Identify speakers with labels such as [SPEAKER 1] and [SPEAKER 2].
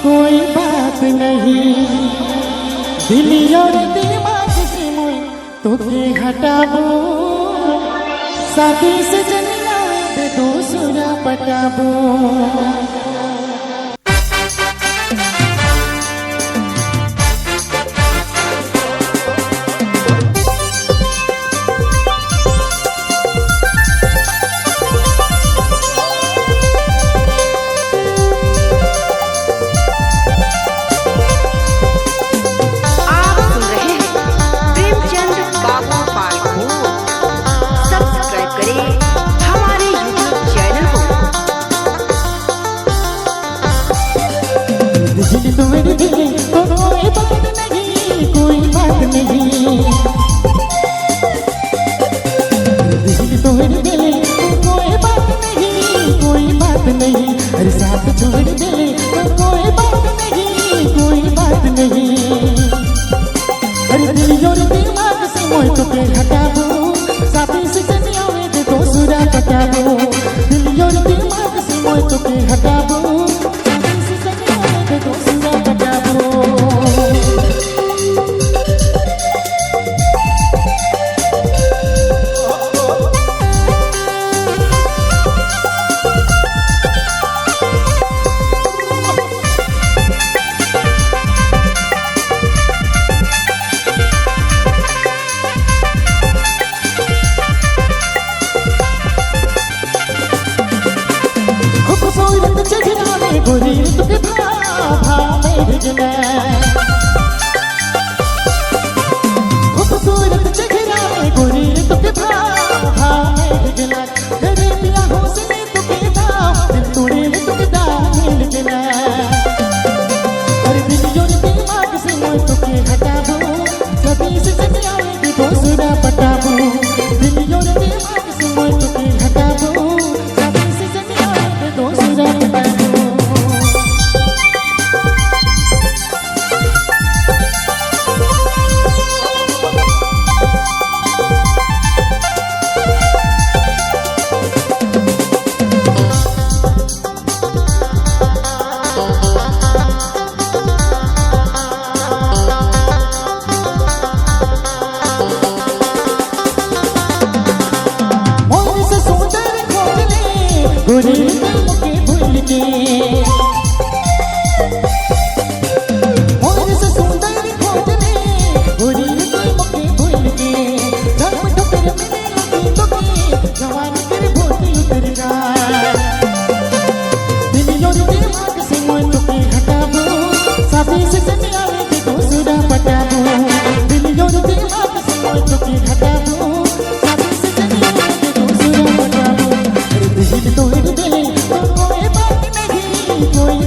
[SPEAKER 1] कोई बात नहीं, दिल और दिमाग से मोय तो के हटाबो, शादी से जनिया दे दूसरा पटाबो। दिल तो मेरे दिल तो कोई बात नहीं, कोई बात नहीं। दिल तो मेरे दिल तो कोई बात नहीं, कोई बात नहीं। अरे साथ छोड़ दे तो कोई बात नहीं, कोई बात नहीं। अरे दिल और दिमाग से मोय तो के हटाबो, साथी से जनिया में दे दूसरा पटाबो। दिल और दिमाग से मोय तो के हटाबो, गोरी तुके भाभा मेरे जना, खूबसूरत चेहरा में गोरी तुके भाभा मेरे जना। तेरे पिया हौसले तुके दाम, दिल तोड़े तुके दाम मेरे जना। अरे दिल और दिमाग से मोय तुके हटाबो, सभी से जनिया में दूसरा पटाबो। दिल और दिमाग से मोय तुके हटाबो, सभी से जनिया में दूसरा पटाबो। गोरी मुझे भूल के मोर से सुंदर खोज ले, गोरी मुझे भूल के धर्म ठोकर मिले लगी तो के जवान तेरे भोती उतर जा। दिल और दिमाग से मोय तो के हटाबो, शादी से जनिया में दूसरा पटाबो। दिल और दिमाग से मोय तो के हटाबो, शादी से जनिया में दूसरा पटाबो। दिल तो कोई बात नहीं, कोई